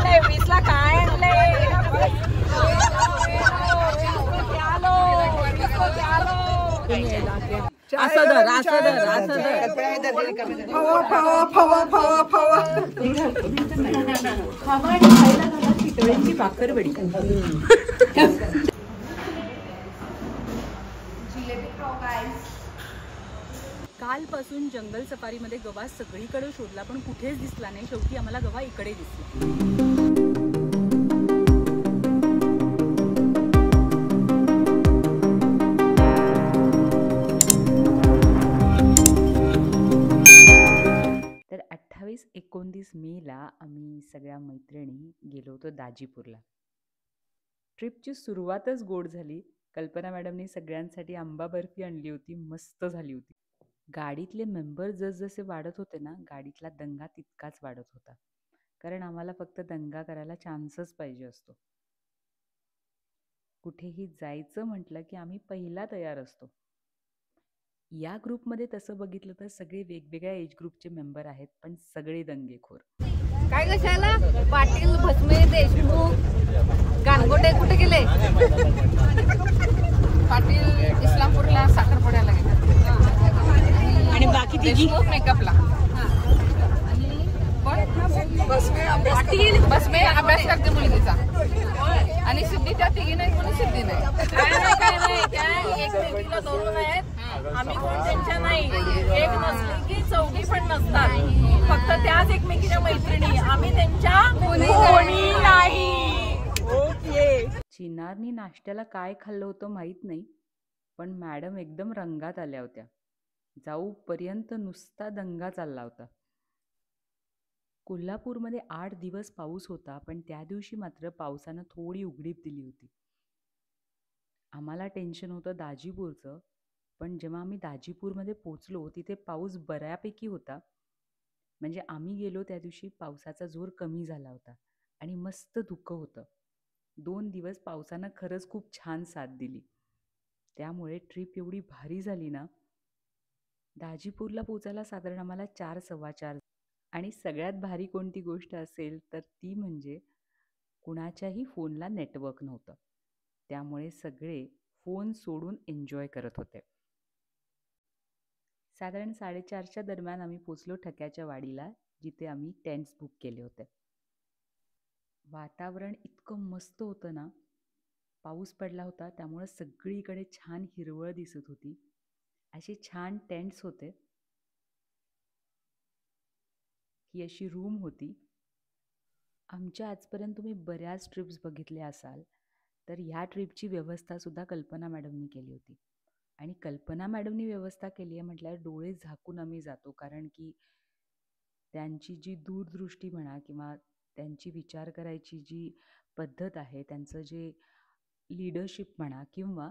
आणलंय 20ला काय आणलंय असं धर असं धर असं धर fava fava fava fava fava खावा आणि खायला घाला चितळ्यांची भाकरवडी कालपासून जंगल सफारीमध्ये गवा सगळीकडे शोधला पण कुठेच दिसला नाही. शेवटी आम्हाला गवा इकडे दिसला. तर 28-29 मेला आम्ही सगळ्या मैत्रिणी गेलो होतो दाजीपूरला. ट्रिपची सुरुवातच गोड झाली. कल्पना मॅडमनी सगळ्यांसाठी आंबा बर्फी आणली होती. मस्त झाली होती. गाडीतले मेंबर जसजसे वाढत होते ना, गाडीतला दंगा तितकाच वाढत होता. कारण आम्हाला फक्त दंगा करायला चान्सच पाहिजे असतो. कुठेही जायचं म्हटलं की आम्ही पहिला तयार असतो. या ग्रुपमध्ये तसं बघितलं तर सगळे वेगवेगळ्या एज ग्रुपचे मेंबर आहेत, पण सगळे दंगेखोर. काय कशाला पाटील, भस्मे, देशमुख, गानगोटे कुठे गेले? पाटील इस्लामपूरला साखरपुड्याला गेले आणि बाकी देशमुख मेकअपला. पाटील भस्मे अभ्यास करते मुलगीचा आणि सिद्धी त्या तिघी नाही, कोणी सिद्धी नाही. काय नाही त्या एकमेकीला दोन आहेत. आम्ही कोण त्यांच्या नाही. एक नसली की चौघी पण नसतात. फक्त त्याच एकमेकीच्या मैत्रिणी. आम्ही त्यांच्या कोणी नाही. ओके. चिनारनी नाश्त्याला काय खाल्लं होतं माहीत नाही, पण मॅडम एकदम रंगात आल्या होत्या. जाऊपर्यंत नुसता दंगा चालला होता. कोल्हापूरमध्ये 8 दिवस पाऊस होता, पण त्या दिवशी मात्र पावसानं थोडी उघडीप दिली होती. आम्हाला टेन्शन होतं दाजीपूरचं, पण जेव्हा आम्ही दाजीपूरमध्ये पोचलो तिथे पाऊस बऱ्यापैकी होता. म्हणजे आम्ही गेलो त्या दिवशी पावसाचा जोर कमी झाला होता आणि मस्त धुकं होतं. 2 दिवस पावसानं खरंच खूप छान साथ दिली. त्यामुळे ट्रिप एवढी भारी झाली ना. दाजीपूरला पोचायला साधारण आम्हाला 4-4:15. आणि सगळ्यात भारी कोणती गोष्ट असेल तर ती म्हणजे कुणाच्याही फोनला नेटवर्क नव्हतं. त्यामुळे सगळे फोन सोडून एन्जॉय करत होते. साधारण 4:30च्या दरम्यान आम्ही पोचलो ठक्याच्या वाडीला, जिथे आम्ही टेंट्स बुक केले होते. वातावरण इतकं मस्त होतं ना. पाऊस पडला होता त्यामुळे सगळीकडे छान हिरवळ दिसत होती. असे छान टेंट्स होते. ही अशी रूम होती. आमच्या आजपर्यंत तुम्ही बऱ्याच ट्रिप्स बघितल्या असाल, तर ह्या ट्रिपची व्यवस्थासुद्धा कल्पना मॅडमनी केली होती. आणि कल्पना मॅडमनी व्यवस्था केली आहे म्हटल्यावर डोळे झाकून आम्ही जातो, कारण की त्यांची जी दूरदृष्टी म्हणा किंवा त्यांची विचार करायची जी पद्धत आहे, त्यांचं जे लीडरशिप म्हणा किंवा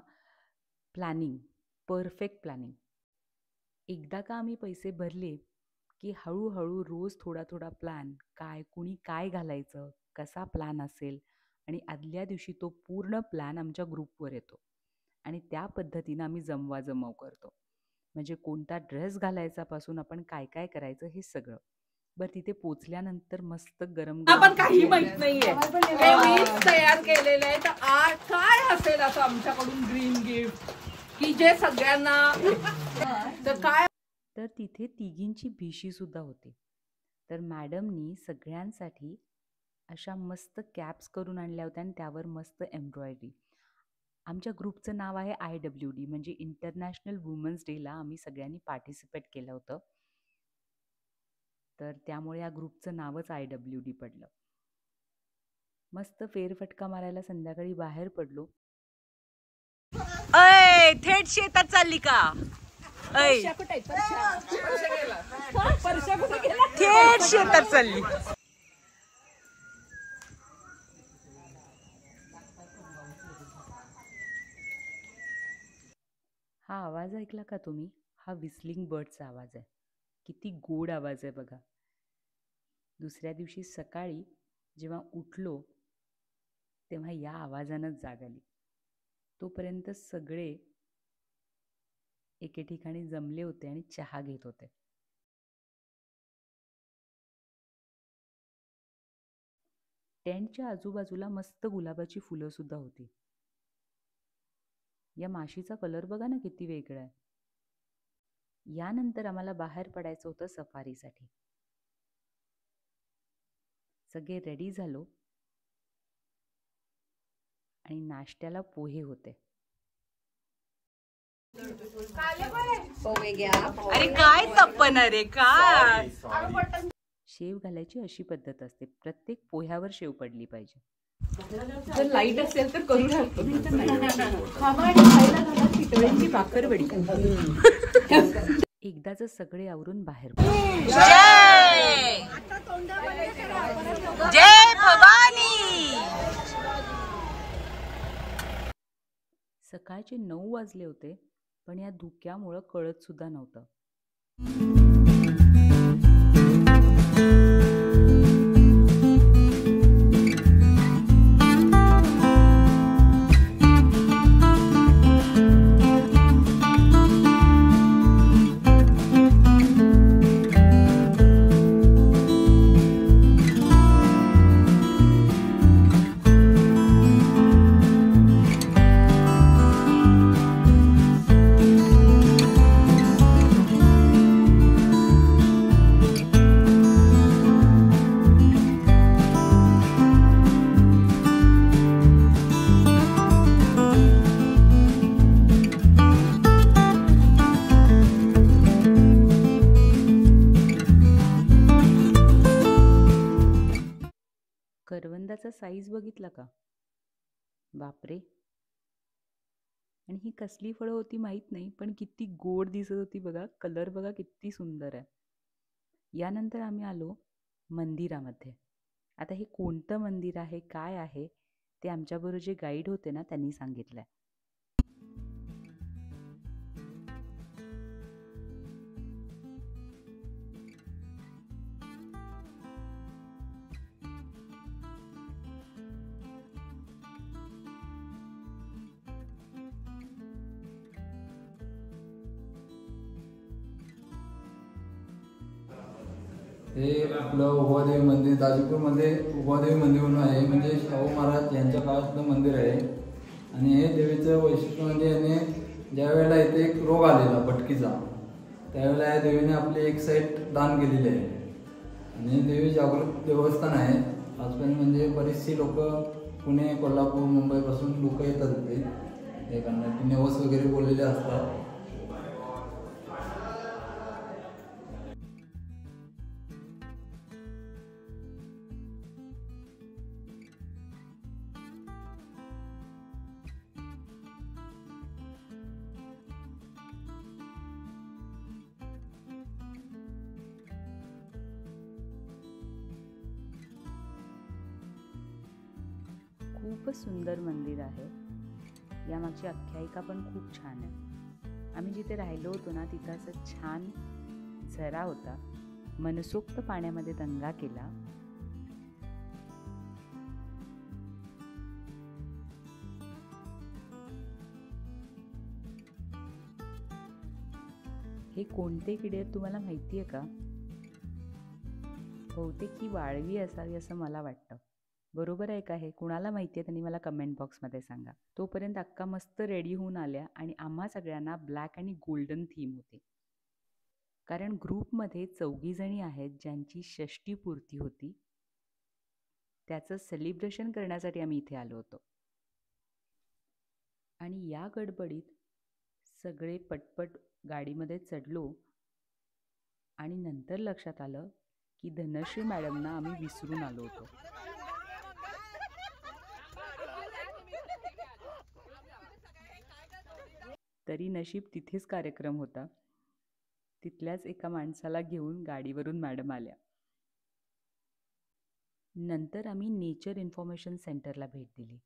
प्लॅनिंग, परफेक्ट प्लॅनिंग. एकदा का आम्ही पैसे भरले की हळूहळू रोज थोडा थोडा प्लॅन, काय कुणी काय घालायचं, कसा प्लॅन असेल, आणि आदल्या दिवशी तो पूर्ण प्लॅन आमच्या ग्रुपवर येतो आणि त्या पद्धतीनं आम्ही जमवाजमव करतो. म्हणजे कोणता ड्रेस घालायचापासून आपण काय काय करायचं हे सगळं. बरं, तिथे पोचल्यानंतर मस्त गरम आपण काही माहित नाहीये. तयार केलेलं आहे. तर आज काय असेल असं आमच्याकडून ग्रीन गिफ्ट की जे सगळ्यांना तर काय. तर तिथे तिघींची भिशी सुद्धा होती. तर मॅडमनी सगळ्यांसाठी अशा मस्त कॅप्स करून आणल्या होत्या आणि त्यावर मस्त एम्ब्रॉयडरी. आमच्या ग्रुपचं नाव आहे IWD, म्हणजे इंटरनॅशनल वुमन्स डेला आम्ही सगळ्यांनी पार्टिसिपेट केलं होतं. तर त्यामुळे या ग्रुपचं नावच IWD पडलं. मस्त फेरफटका मारायला संध्याकाळी बाहेर पडलो. अय थेट शेतात चालली का? अय थेट शेतात चालली. हा आवाज ऐकला का तुम्ही? हा व्हिस्लिंग बर्डचा आवाज आहे. किती गोड आवाज आहे बघा. दुसऱ्या दिवशी सकाळी जेव्हा उठलो तेव्हा या आवाजानंच जाग आली. तोपर्यंत सगळे एके ठिकाणी जमले होते आणि चहा घेत होते. टेंटच्या आजूबाजूला मस्त गुलाबाची फुलं सुद्धा होती. या माशीचा कलर बघा ना किती वेगळा आहे. यानंतर आम्हाला बाहेर पडायचं होतं सफारीसाठी. सगळे रेडी झालो आणि नाश्त्याला पोहे होते. अरे काय तप्पन रे काय. शेव घालायची अशी पद्धत असते, प्रत्येक पोह्यावर शेव पडली पाहिजे. जर लाईट असेल तर करू शकतो. भाकरवडी. एकदाच सगळे आवरून बाहेर जय भवानी. सकाळचे 9 वाजले होते, पण या धुक्यामुळं कळत सुद्धा नव्हतं. करवंदाचा साईज बघितला का? बापरे. आणि ही कसली फळं होती माहीत नाही, पण किती गोड दिसत होती बघा. कलर बघा किती सुंदर आहे. यानंतर आम्ही आलो मंदिरामध्ये. आता हे कोणतं मंदिर आहे, काय आहे ते आमच्याबरोबर जे गाईड होते ना त्यांनी सांगितलंय. हे आपलं उभादेवी मंदिर दाजीपूरमध्ये उभादेवी मंदिर म्हणून आहे. म्हणजे शाहू महाराज यांच्या काळातलं मंदिर आहे. आणि हे देवीचं वैशिष्ट्य म्हणजे याने ज्या वेळेला इथे एक रोग आलेला भटकीचा, त्यावेळेला या देवीने आपली एक साईड दान केलेली आहे. आणि देवी जागृत देवस्थान आहे आजपर्यंत. म्हणजे बरीचशी लोक पुणे, कोल्हापूर, मुंबईपासून लोक येतात इथे हे करण्यासाठी. नवस वगैरे बोललेले असतात. खूपच सुंदर मंदिर आहे. यामागची आख्यायिका पण खूप छान आहे. आम्ही जिथे राहिलो होतो ना तिथं असं छान झरा होता. मनसोक्त पाण्यामध्ये दंगा केला. हे कोणते किडे आहेत तुम्हाला माहिती आहे का? बहुतेक ही वाळवी असावी असं मला वाटतं. बरोबर आहे का? हे कुणाला माहिती आहे त्यांनी मला कमेंट बॉक्समध्ये सांगा. तोपर्यंत अक्का मस्त रेडी होऊन आल्या आणि आम्हा सगळ्यांना ब्लॅक आणि गोल्डन थीम होती. कारण ग्रुपमध्ये 4 जणी आहेत ज्यांची षष्टीपूर्ती होती. त्याचं सेलिब्रेशन करण्यासाठी आम्ही इथे आलो होतो. आणि या गडबडीत सगळे पटपट गाडीमध्ये चढलो आणि नंतर लक्षात आलं की धनश्री मॅडमना आम्ही विसरून आलो होतो. तरी नशीब तिथेच कार्यक्रम होता. तिथल्याच एका माणसाला घेऊन गाडीवरून मॅडम आल्या. नंतर आम्ही नेचर इन्फॉर्मेशन सेंटरला भेट दिली.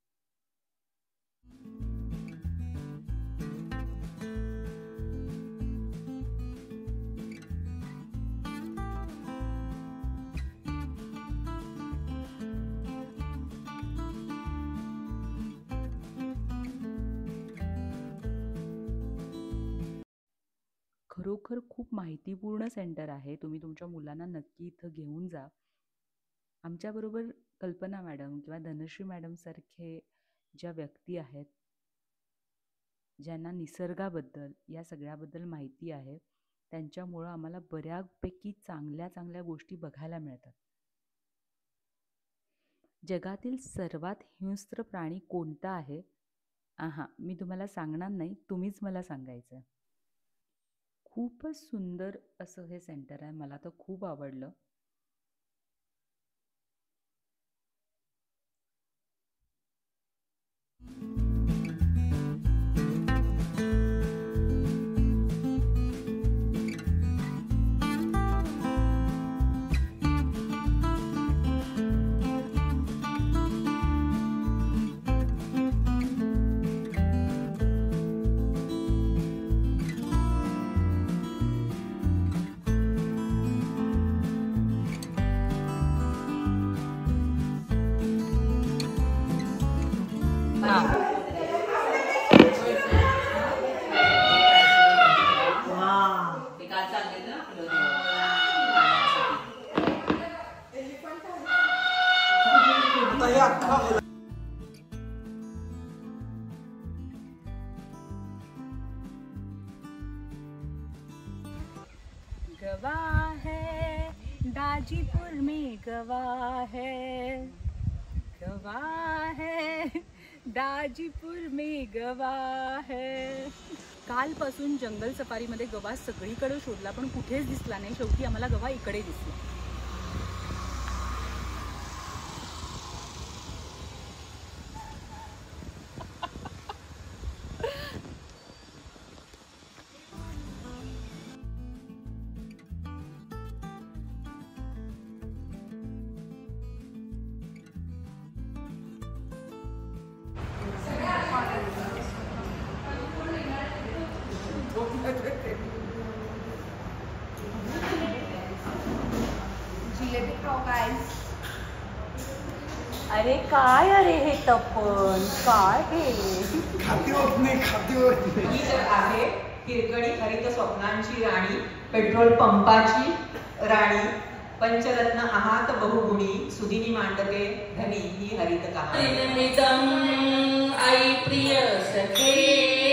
खरोखर खूप माहितीपूर्ण सेंटर आहे. तुम्ही तुमच्या मुलांना नक्की इथं घेऊन जा. आमच्याबरोबर कल्पना मॅडम किंवा धनश्री मॅडमसारखे ज्या व्यक्ती आहेत, ज्यांना निसर्गाबद्दल या सगळ्याबद्दल माहिती आहे, त्यांच्यामुळं आम्हाला बऱ्यापैकी चांगल्या चांगल्या गोष्टी बघायला मिळतात. जगातील सर्वात हिंस्त्र प्राणी कोणता आहे? मी तुम्हाला सांगणार नाही, तुम्हीच मला सांगायचं आहे. खूपच सुंदर असं हे सेंटर आहे, मला तर खूप आवडलं. गवाह है दाजीपुर में, गवाह है, गवाह है दाजीपुर में, गवाह है. कालपासून जंगल सफारीमध्ये गवा सगळीकडे शोधला पण कुठेच दिसला नाही. शेवटी आम्हाला गवा इकडे दिसला. जिलेबी खाओ गाइस. अरे काय अरे हे तपन काय हे खाती होत नाही. ही तर आहे हिरकणी हरित स्वप्नांची राणी, पेट्रोल पंपाची राणी, पंचरत्न आहात बहुगुणी, सुदिनी मांडते धनी ही हरित कहाणी. आई प्रिय सखे